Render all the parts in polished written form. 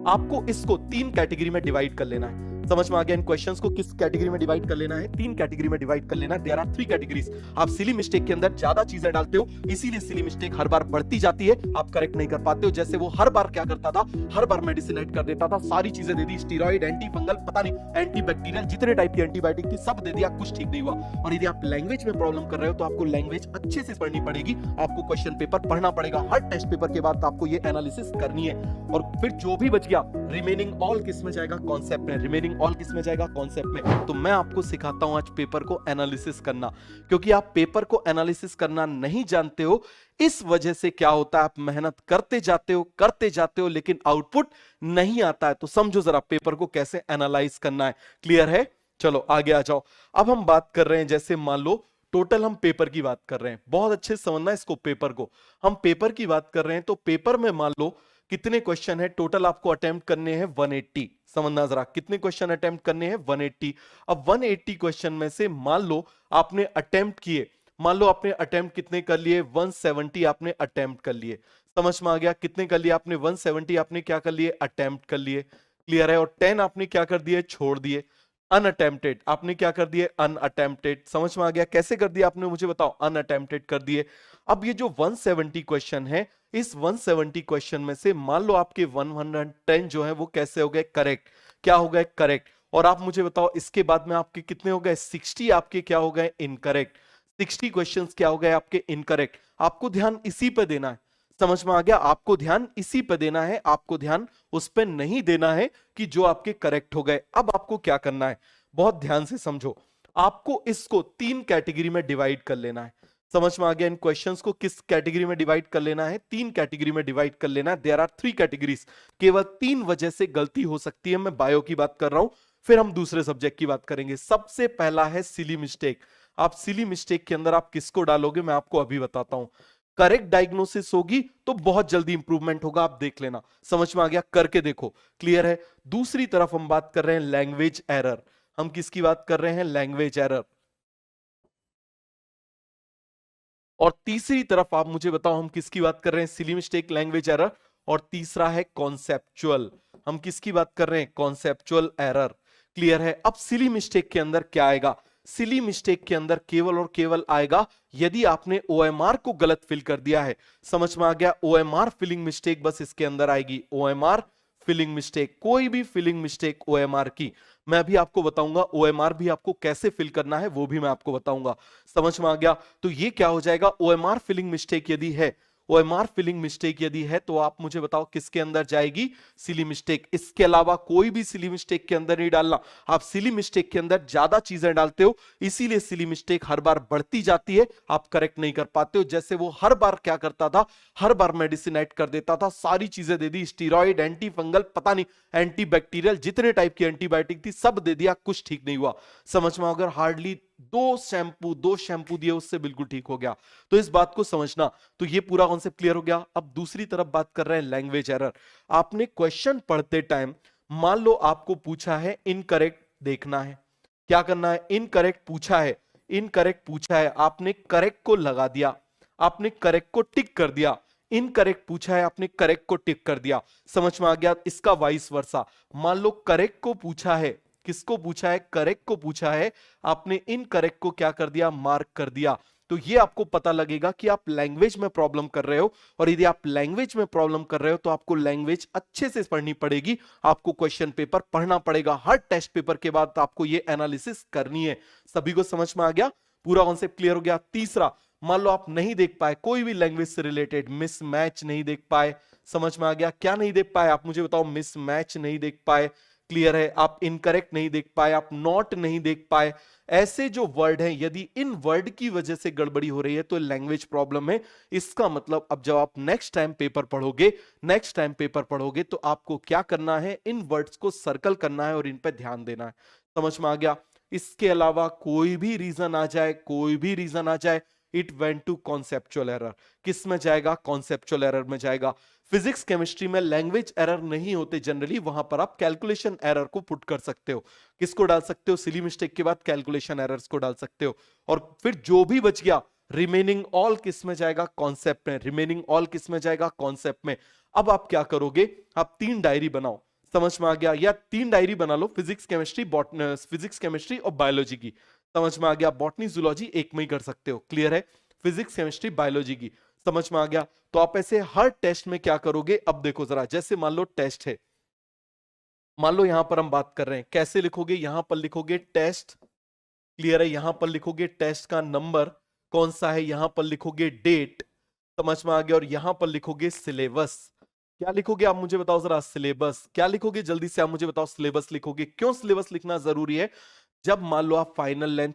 आपको इसको 3 कैटेगरी में डिवाइड कर लेना है। समझ में आ गया? इन क्वेश्चंस को किस कैटेगरी में डिवाइड कर लेना है? 3 कैटेगरी में डिवाइड कर लेना है। There are 3 categories. आप सिली मिस्टेक के अंदर ज्यादा चीजें डालते हो, इसीलिए सिली मिस्टेक हर बार बढ़ती जाती है, आप करेक्ट नहीं कर पाते हो। जैसे वो हर बार क्या करता था, हर बार मेडिसिन ऐड कर देता था, सारी चीजें दे दी, स्टीरॉइड, एंटी फंगल, पता नहीं एंटी बैक्टीरियल, जितने टाइप की एंटीबायोटिक थी सब दे दिया, कुछ ठीक नहीं हुआ। और यदि आप लैंग्वेज में प्रॉब्लम कर रहे हो तो आपको लैंग्वेज अच्छे से पढ़नी पड़ेगी, आपको क्वेश्चन पेपर पढ़ना पड़ेगा, हर टेस्ट पेपर के बाद आपको ये एनालिसिस करनी है। और फिर जो भी बच गया, रिमेनिंग ऑल किस में जाएगा? कॉन्सेप्ट में। रिमेनिंग ऑल किस में जाएगा? कॉन्सेप्ट में। तो मैं आपको सिखाता हूं आज पेपर को एनालिसिस करना, क्योंकि आप पेपर को एनालिसिस करना नहीं जानते हो। इस वजह से क्या होता है, आप मेहनत करते जाते हो लेकिन आउटपुट नहीं आता है। तो समझो जरा पेपर को कैसे एनालाइज करना है। क्लियर है? चलो आगे आ जाओ। अब हम बात कर रहे हैं, जैसे मान लो टोटल हम पेपर की बात कर रहे हैं, बहुत अच्छे से समझना इसको। पेपर को हम पेपर की बात कर रहे हैं, तो पेपर में मान लो कितने क्वेश्चन है टोटल, आपको अटेम्प्ट करने हैं 180। समझना जरा, कितने क्वेश्चन अटेम्प्ट करने हैं? 180। अब 180 क्वेश्चन में से मान लो आपने अटेम्प्ट किए, मान लो आपने अटेम्प्ट कितने कर लिए? 170 आपने अटेम्प्ट कर लिए। समझ में आ गया? कितने कर लिए आपने? 170 आपने क्या कर लिए? अटेम्प्ट कर लिए। क्लियर है? और 10 आपने क्या कर दिए? छोड़ दिए। अनअटेम्प्टेड आपने क्या कर दिए? अनअटेम्प्टेड। समझ में आ गया? कैसे कर दिया आपने, मुझे बताओ। अनअटेम्प्टेड कर दिए। अब ये जो 170 क्वेश्चन है, इस 170 क्वेश्चन में से मान लो आपके 110 जो है वो कैसे हो गए? करेक्ट। क्या हो गए? करेक्ट। और आप मुझे बताओ इसके बाद में आपके कितने हो गए? 60 आपके क्या हो गए? इनकरेक्ट। 60 क्वेश्चंस क्या हो गए आपके? इनकरेक्ट। आपको ध्यान इसी पे देना है। समझ में आ गया? आपको ध्यान इसी पे देना है, आपको ध्यान उस पे नहीं देना है कि जो आपके करेक्ट हो गए। अब आपको क्या करना है, बहुत ध्यान से समझो। आपको इसको 3 कैटेगरी में डिवाइड कर लेना है। समझ में आ गया? इन क्वेश्चंस को किस कैटेगरी में डिवाइड कर लेना है? 3 कैटेगरी में डिवाइड कर लेना है। There are 3 categories. केवल 3 वजह से गलती हो सकती है। मैं बायो की बात कर रहा हूं, फिर हम दूसरे सब्जेक्ट की बात करेंगे। सबसे पहला है सिली मिस्टेक। आप सिली मिस्टेक के अंदर आप किसको डालोगे, मैं आपको अभी बताता हूं। करेक्ट डायग्नोसिस होगी तो बहुत जल्दी इंप्रूवमेंट होगा, आप देख लेना। समझ में आ गया? करके देखो। क्लियर है? दूसरी तरफ हम बात कर रहे हैं लैंग्वेज एरर। हम किसकी बात कर रहे हैं? Language error. और तीसरी तरफ आप मुझे बताओ हम किसकी बात कर रहे हैं? Silly mistake, language error. और तीसरा है कॉन्सेप्चुअल। हम किसकी बात कर रहे हैं? Conceptual error. क्लियर है? अब सिली मिस्टेक के अंदर क्या आएगा? सिली मिस्टेक के अंदर केवल और केवल आएगा यदि आपने ओएमआर को गलत फिल कर दिया है। समझ में आ गया? ओएमआर फिलिंग मिस्टेक बस इसके अंदर आएगी। ओएमआर फिलिंग मिस्टेक, कोई भी फिलिंग मिस्टेक ओएमआर की। मैं अभी आपको बताऊंगा ओएमआर भी आपको कैसे फिल करना है, वो भी मैं आपको बताऊंगा। समझ में आ गया? तो ये क्या हो जाएगा? ओएमआर फिलिंग मिस्टेक यदि है, ओएमआर फिलिंग मिस्टेक यदि है तो आप मुझे बताओ किसके अंदर जाएगी? Silly mistake. इसके अलावा कोई भी सिली मिस्टेक के अंदर नहीं डालना। आप सिली मिस्टेक के अंदर ज्यादा चीजें डालते हो, इसीलिए सिली मिस्टेक हर बार बढ़ती जाती है, आप करेक्ट नहीं कर पाते हो। जैसे वो हर बार क्या करता था, हर बार मेडिसिन ऐड कर देता था, सारी चीजें दे दी, स्टीरॉइड, एंटी फंगल, पता नहीं एंटी बैक्टीरियल, जितने टाइप की एंटीबायोटिक थी सब दे दिया, कुछ ठीक नहीं हुआ। समझ में? अगर हार्डली दो शैम्पू दिए उससे बिल्कुल ठीक हो गया। तो इस बात को समझना। तो ये पूरा कॉन्सेप्ट क्लियर हो गया। अब दूसरी तरफ बात कर रहे हैं लैंग्वेज एरर। आपने क्वेश्चन पढ़ते टाइम मान लो आपको पूछा है इनकरेक्ट, देखना है क्या करना है? इनकरेक्ट पूछा है, इनकरेक्ट पूछा है, आपने करेक्ट को लगा दिया, आपने करेक्ट को टिक कर दिया। इनकरेक्ट पूछा है, आपने करेक्ट को टिक कर दिया। समझ में आ गया? इसका वाइस वर्सा। मान लो करेक्ट को पूछा है, किसको पूछा है? करेक्ट को पूछा है, आपने इनकरेक्ट को क्या कर दिया? मार्क कर दिया। तो ये आपको पता लगेगा कि आप लैंग्वेज में प्रॉब्लम कर रहे हो। और यदि आप लैंग्वेज में प्रॉब्लम कर रहे हो तो आपको लैंग्वेज अच्छे से पढ़नी पड़ेगी, आपको क्वेश्चन पेपर पढ़ना पड़ेगा, हर टेस्ट पेपर के बाद आपको ये एनालिसिस करनी है। सभी को समझ में आ गया? पूरा कॉन्सेप्ट क्लियर हो गया? तीसरा, मान लो आप नहीं देख पाए कोई भी लैंग्वेज से रिलेटेड, मिस मैच नहीं देख पाए। समझ में आ गया? क्या नहीं देख पाए आप मुझे बताओ? मिस मैच नहीं देख पाए। क्लियर है? आप इनकरेक्ट नहीं देख पाए, आप नॉट नहीं देख पाए। ऐसे जो वर्ड हैं, यदि इन वर्ड की वजह से गड़बड़ी हो रही है तो लैंग्वेज प्रॉब्लम है। इसका मतलब अब जब आप नेक्स्ट टाइम पेपर पढ़ोगे, नेक्स्ट टाइम पेपर पढ़ोगे तो आपको क्या करना है? इन वर्ड्स को सर्कल करना है और इन पे ध्यान देना है। समझ में आ गया? इसके अलावा कोई भी रीजन आ जाए, कोई भी रीजन आ जाए, it went to conceptual error. किस में जाएगा? कॉन्सेप्चुअल एरर में जाएगा। फिजिक्स केमिस्ट्री में लैंग्वेज एरर नहीं होते जनरली, वहां पर आप कैलकुलेशन एरर को पुट कर सकते हो। किसको डाल सकते हो? सिली मिस्टेक के बाद कैलकुलेशन एरर्स को डाल सकते हो। और फिर जो भी बच गया, रिमेनिंग ऑल किस में जाएगा? कॉन्सेप्ट में। रिमेनिंग ऑल किस में जाएगा? कॉन्सेप्ट में। अब आप क्या करोगे? आप 3 डायरी बनाओ। समझ में आ गया? या 3 डायरी बना लो, फिजिक्स केमिस्ट्री फिजिक्स केमिस्ट्री और बायोलॉजी की। समझ में आ गया? बॉटनी जूलॉजी एक में ही कर सकते हो। क्लियर है? फिजिक्स केमिस्ट्री बायोलॉजी की। समझ में आ गया? तो आप ऐसे हर टेस्ट में क्या करोगे, अब देखो जरा, जैसे मान लो टेस्ट है, मान लो यहां पर हम बात कर रहे हैं, कैसे लिखोगे, यहां पर लिखोगे टेस्ट। क्लियर है? यहां पर लिखोगे टेस्ट का नंबर कौन सा है, यहां पर लिखोगे डेट। समझ में आ गया? और यहां पर लिखोगे सिलेबस। क्या लिखोगे आप मुझे बताओ जरा, सिलेबस। क्या लिखोगे जल्दी से आप मुझे बताओ, सिलेबस लिखोगे। क्यों सिलेबस लिखना जरूरी है? जब मान लो आप final length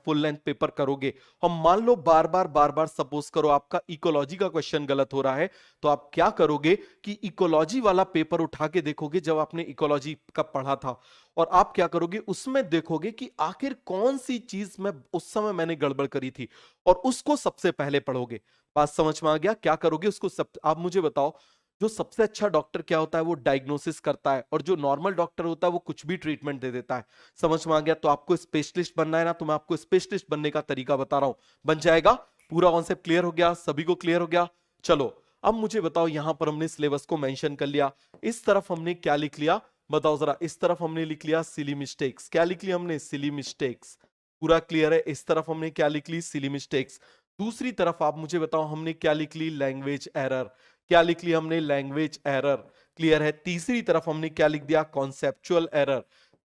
full length paper करोगे और मान लो बार बार सपोज करो आपका इकोलॉजी का क्वेश्चन गलत हो रहा है, तो आप क्या करोगे कि इकोलॉजी वाला पेपर उठा के देखोगे जब आपने इकोलॉजी का पढ़ा था, और आप क्या करोगे उसमें देखोगे कि आखिर कौन सी चीज में उस समय मैंने गड़बड़ करी थी, और उसको सबसे पहले पढ़ोगे। बात समझ में आ गया? क्या करोगे उसको आप मुझे बताओ, जो सबसे अच्छा डॉक्टर क्या होता है, वो डायग्नोसिस करता है, और जो नॉर्मल डॉक्टर होता है वो कुछ भी ट्रीटमेंट दे देता है। समझ में आ गया? तो आपको स्पेशलिस्ट बनना है ना, तो मैं आपको स्पेशलिस्ट बनने का तरीका बता रहा हूं, बन जाएगा। पूरा कॉन्सेप्ट क्लियर हो गया? सभी को क्लियर हो गया? चलो अब मुझे बताओ, यहां पर हमने सिलेबस को मेंशन कर लिया, इस तरफ हमने क्या लिख लिया, बताओ जरा। इस तरफ हमने लिख लिया सिली मिस्टेक्स। क्या लिख लिया हमने? Silly mistakes. पूरा क्लियर है? इस तरफ हमने क्या लिख ली? Silly mistakes. दूसरी तरफ आप मुझे बताओ हमने क्या लिख ली? Language error. क्या लिख लिया हमने? Language error. क्लियर है? तीसरी तरफ हमने क्या लिख दिया? Conceptual error.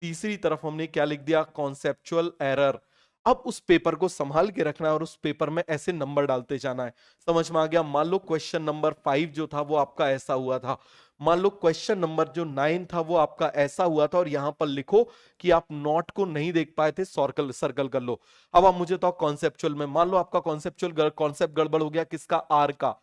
तीसरी तरफ हमने क्या लिख दिया? Conceptual error. अब उस पेपर को संभाल के रखना है और उस पेपर में ऐसे नंबर डालते जाना है। समझ में आ गया? मान लो क्वेश्चन नंबर 5 जो था वो आपका ऐसा हुआ था, मान लो क्वेश्चन नंबर जो 9 था वो आपका ऐसा हुआ था, और यहां पर लिखो कि आप नोट को नहीं देख पाए थे, सर्कल सर्कल कर लो। अब आप मुझे तो कॉन्सेप्चुअल में, मान लो आपका कॉन्सेप्चुअल कॉन्सेप्ट गड़बड़ हो गया, किसका? आर का,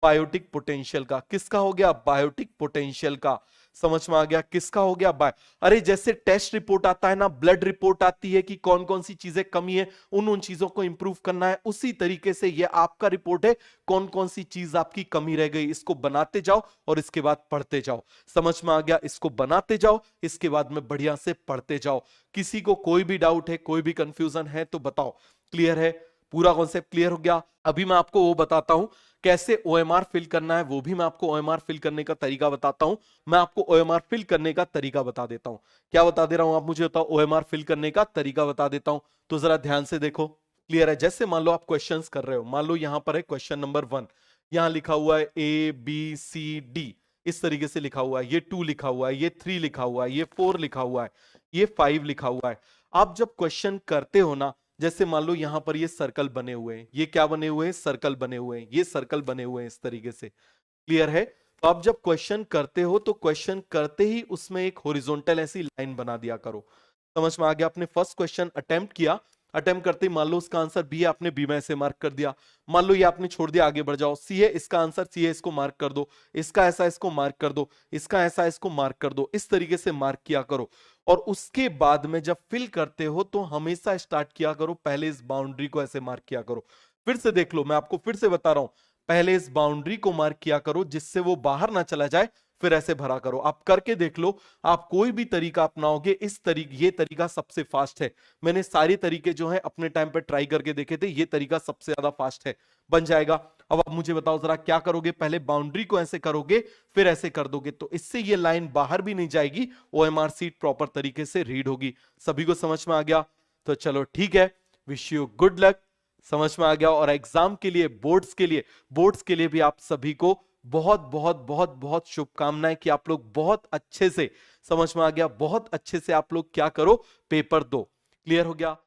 बायोटिक पोटेंशियल का। किसका हो गया? बायोटिक पोटेंशियल का। समझ में आ गया? किसका हो गया? अरे जैसे टेस्ट रिपोर्ट आता है ना, ब्लड रिपोर्ट आती है कि कौन कौन सी चीजें कमी है, उन उन चीजों को इंप्रूव करना है, उसी तरीके से ये आपका रिपोर्ट है, कौन कौन सी चीज आपकी कमी रह गई, इसको बनाते जाओ और इसके बाद पढ़ते जाओ। समझ में आ गया? इसको बनाते जाओ, इसके बाद में बढ़िया से पढ़ते जाओ। किसी को कोई भी डाउट है, कोई भी कंफ्यूजन है तो बताओ। क्लियर है? पूरा कॉन्सेप्ट क्लियर हो गया? अभी मैं आपको वो बताता हूं कैसे ओएमआर फिल करना है, वो भी मैं आपको ओएमआर फिल करने का तरीका बताता हूं। मैं आपको ओएमआर फिल करने का तरीका बता देता हूं। क्या बता दे रहा हूं, आप मुझे बताओ। ओएमआर फिल करने का तरीका बता देता हूं, तो जरा ध्यान से देखो। क्लियर है? जैसे मान लो आप क्वेश्चंस कर रहे हो, मान लो यहां पर है क्वेश्चन नंबर 1, यहां लिखा हुआ है ए बी सी डी, इस तरीके से लिखा हुआ है, ये 2 लिखा हुआ है, ये 3 लिखा हुआ है, ये 4 लिखा हुआ है, ये 5 लिखा हुआ है। आप जब क्वेश्चन करते हो ना, जैसे मान लो यहां पर ये सर्कल बने हुए हैं, ये क्या बने हुए हैं? सर्कल बने हुए हैं, ये सर्कल बने हुए हैं इस तरीके से। क्लियर है? तो आप जब क्वेश्चन करते हो तो क्वेश्चन करते ही उसमें एक हॉरिजॉन्टल ऐसी लाइन बना दिया करो। समझ में आ गया? आपने फर्स्ट क्वेश्चन अटेम्प्ट किया, अटेम्प्ट करते ही मान लो उसका आंसर बी है, आपने बी में ऐसे मार्क कर दिया। मान लो ये आपने छोड़ दिया, आगे बढ़ जाओ। सी है, इसका आंसर सी है, इसको मार्क कर दो। इसका ऐसा, इसको मार्क कर दो। इसका ऐसा, इसको मार्क कर दो। इस तरीके से मार्क किया करो। और उसके बाद में जब फिल करते हो तो हमेशा स्टार्ट किया करो, पहले इस बाउंड्री को ऐसे मार्क किया करो। फिर से देख लो, मैं आपको फिर से बता रहा हूं, पहले इस बाउंड्री को मार्क किया करो जिससे वो बाहर ना चला जाए, फिर ऐसे भरा करो। आप करके देख लो, आप कोई भी तरीका अपनाओगे, इस तरीके, ये तरीका सबसे फास्ट है। मैंने सारे तरीके जो है अपने टाइम पे ट्राई करके देखे थे, ये तरीका सबसे ज्यादा फास्ट है। बन जाएगा? अब आप मुझे बताओ जरा, क्या करोगे? पहले बाउंड्री को ऐसे करोगे, फिर ऐसे कर दोगे, तो इससे ये लाइन बाहर भी नहीं जाएगी, ओएमआर सीट प्रॉपर तरीके से रीड होगी। सभी को समझ में आ गया? तो चलो ठीक है, विश यू गुड लक। समझ में आ गया? और एग्जाम के लिए, बोर्ड्स के लिए भी आप सभी को बहुत बहुत बहुत बहुत शुभकामनाएं कि आप लोग बहुत अच्छे से, समझ में आ गया, बहुत अच्छे से आप लोग क्या करो, पेपर दो। क्लियर हो गया?